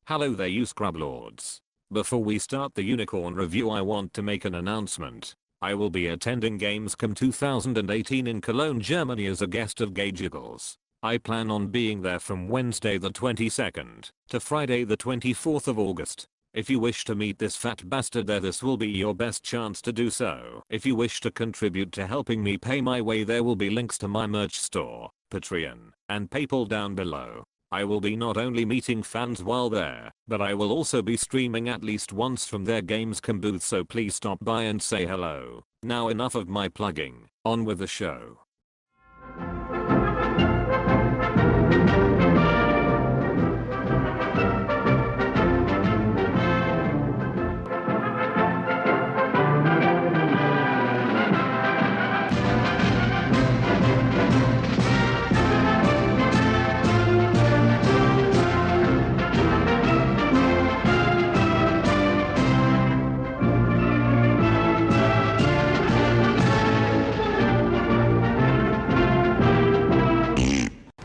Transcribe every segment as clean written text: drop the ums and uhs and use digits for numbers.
Hello there you scrub lords. Before we start the unicorn review I want to make an announcement. I will be attending Gamescom 2018 in Cologne, Germany as a guest of Gageagles. I plan on being there from Wednesday the 22nd to Friday the 24th of August. If you wish to meet this fat bastard there, this will be your best chance to do so. If you wish to contribute to helping me pay my way, there will be links to my merch store, Patreon, and PayPal down below. I will be not only meeting fans while there, but I will also be streaming at least once from their Gamescom booth, so please stop by and say hello. Now enough of my plugging, on with the show.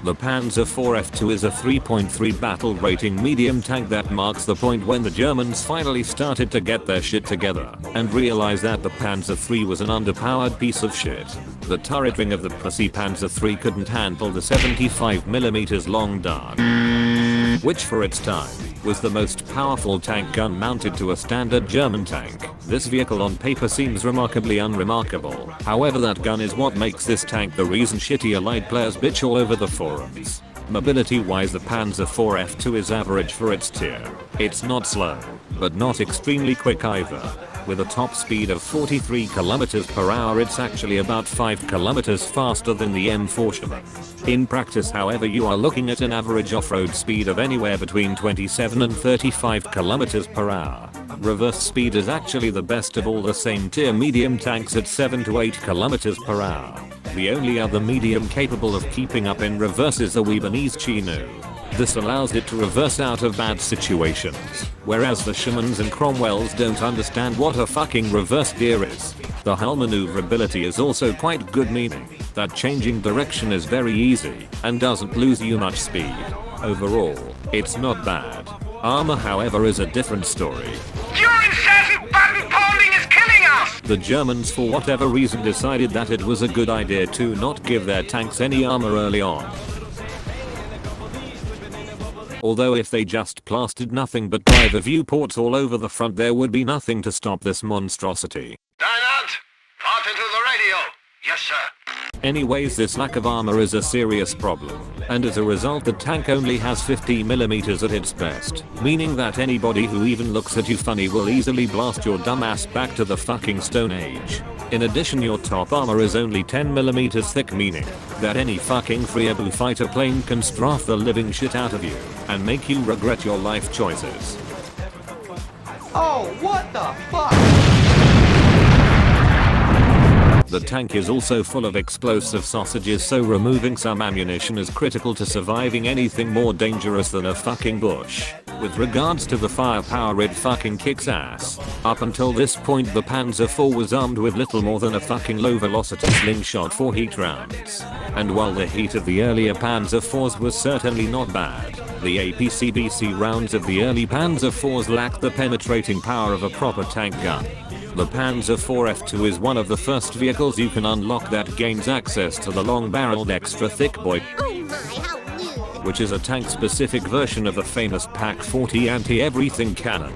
The Panzer IV-F2 is a 3.3 battle rating medium tank that marks the point when the Germans finally started to get their shit together and realized that the Panzer III was an underpowered piece of shit. The turret ring of the pussy Panzer III couldn't handle the 75mm long dart, which for its time was the most powerful tank gun mounted to a standard German tank. This vehicle on paper seems remarkably unremarkable. However, that gun is what makes this tank the reason shitty Allied players bitch all over the forums. Mobility wise, the Panzer IV-F2 is average for its tier. It's not slow, but not extremely quick either. With a top speed of 43 km/h, it's actually about 5 km faster than the M4 Sherman. In practice, however, you are looking at an average off-road speed of anywhere between 27 and 35 km/h. Reverse speed is actually the best of all the same tier medium tanks at 7 to 8 km/h. The only other medium capable of keeping up in reverse is the Weebanese Chinook. This allows it to reverse out of bad situations, whereas the Shermans and Cromwells don't understand what a fucking reverse gear is. The hull maneuverability is also quite good, meaning that changing direction is very easy and doesn't lose you much speed. Overall, it's not bad. Armor, however, is a different story. Your incessant button pounding is killing us! The Germans, for whatever reason, decided that it was a good idea to not give their tanks any armor early on. Although if they just plastered nothing but driver viewports all over the front, there would be nothing to stop this monstrosity. Dinant, part into the radio. Yes, sir. Anyways, this lack of armor is a serious problem, and as a result the tank only has 50mm at its best, meaning that anybody who even looks at you funny will easily blast your dumb ass back to the fucking Stone Age. In addition, your top armor is only 10mm thick, meaning that any fucking Freeaboo fighter plane can strafe the living shit out of you and make you regret your life choices. Oh, what the fuck? The tank is also full of explosive sausages, so removing some ammunition is critical to surviving anything more dangerous than a fucking bush. With regards to the firepower, it fucking kicks ass. Up until this point, the Panzer IV was armed with little more than a fucking low velocity slingshot for heat rounds. And while the heat of the earlier Panzer IVs was certainly not bad, the APCBC rounds of the early Panzer IVs lacked the penetrating power of a proper tank gun. The Panzer IV-F2 is one of the first vehicles you can unlock that gains access to the long-barreled extra thick boy, which is a tank-specific version of the famous Pak-40 anti-everything cannon.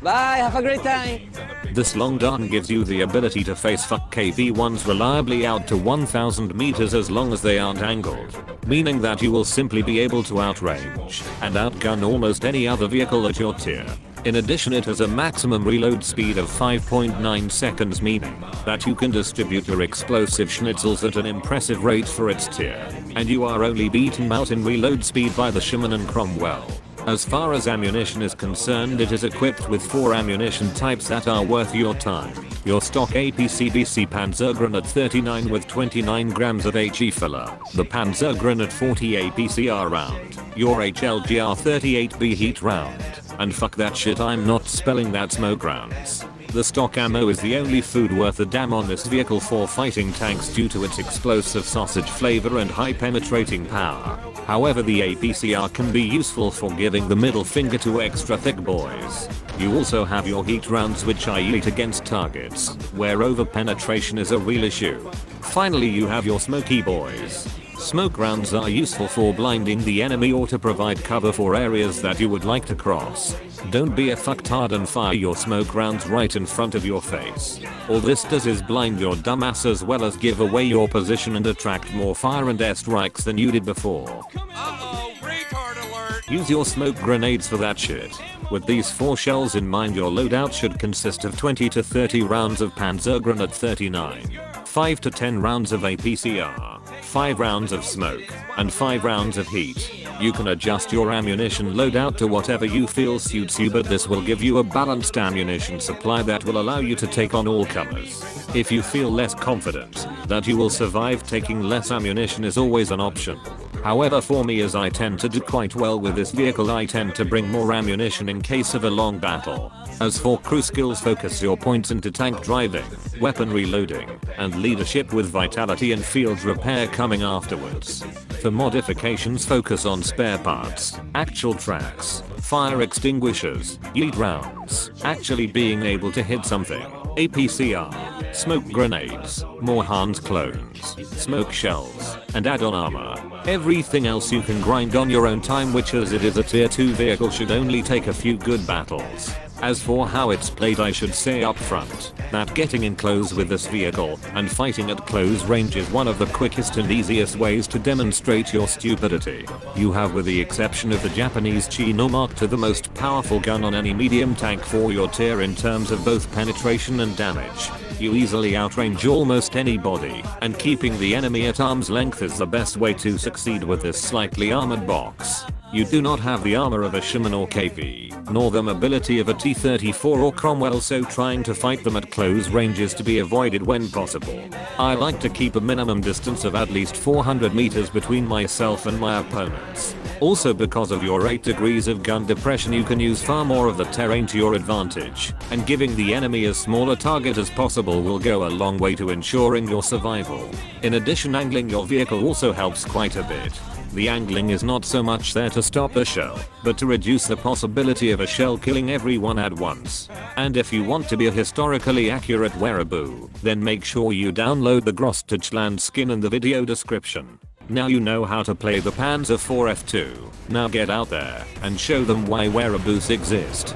Bye, have a great time. This long dart gives you the ability to face fuck KV-1s reliably out to 1000 meters as long as they aren't angled, meaning that you will simply be able to outrange and outgun almost any other vehicle at your tier. In addition, it has a maximum reload speed of 5.9 seconds, meaning that you can distribute your explosive schnitzels at an impressive rate for its tier, and you are only beaten out in reload speed by the Sherman and Cromwell. As far as ammunition is concerned, it is equipped with 4 ammunition types that are worth your time. Your stock APCBC Panzergranate 39 with 29 grams of HE filler, the Panzergranate 40 APCR round, your HLGR 38B heat round, and fuck that shit, I'm not spelling that, smoke rounds. The stock ammo is the only food worth a damn on this vehicle for fighting tanks due to its explosive sausage flavor and high penetrating power. However, the APCR can be useful for giving the middle finger to extra thick boys. You also have your heat rounds, which are elite against targets where over penetration is a real issue. Finally, you have your smoky boys. Smoke rounds are useful for blinding the enemy or to provide cover for areas that you would like to cross. Don't be a fucktard and fire your smoke rounds right in front of your face. All this does is blind your dumbass as well as give away your position and attract more fire and airstrikes than you did before. Uh-oh, retard alert! Use your smoke grenades for that shit. With these 4 shells in mind, your loadout should consist of 20 to 30 rounds of Panzer Grenade 39, 5 to 10 rounds of APCR, 5 rounds of smoke, and 5 rounds of heat. You can adjust your ammunition loadout to whatever you feel suits you, but this will give you a balanced ammunition supply that will allow you to take on all comers. If you feel less confident that you will survive, taking less ammunition is always an option. However, for me, as I tend to do quite well with this vehicle, I tend to bring more ammunition in case of a long battle. As for crew skills, focus your points into tank driving, weapon reloading, and leadership, with vitality and field repair coming afterwards. For modifications, focus on spare parts, actual tracks, fire extinguishers, elite rounds, actually being able to hit something, APCR, smoke grenades, more Hans clones, smoke shells, and add-on armor. Everything else you can grind on your own time, which, as it is a tier 2 vehicle, should only take a few good battles. As for how it's played, I should say up front that getting in close with this vehicle and fighting at close range is one of the quickest and easiest ways to demonstrate your stupidity. You have, with the exception of the Japanese TOMAHAWK, the most powerful gun on any medium tank for your tier in terms of both penetration and damage. You easily outrange almost anybody, and keeping the enemy at arm's length is the best way to succeed with this slightly armored box. You do not have the armor of a Sherman or KV, nor the mobility of a T-34 or Cromwell, so trying to fight them at close range is to be avoided when possible. I like to keep a minimum distance of at least 400 meters between myself and my opponents. Also, because of your 8 degrees of gun depression, you can use far more of the terrain to your advantage, and giving the enemy as small a target as possible will go a long way to ensuring your survival. In addition, angling your vehicle also helps quite a bit. The angling is not so much there to stop a shell, but to reduce the possibility of a shell killing everyone at once. And if you want to be a historically accurate wearaboo, then make sure you download the Grossdeutschland skin in the video description. Now you know how to play the Panzer IV F2. Now get out there and show them why wearaboos exist.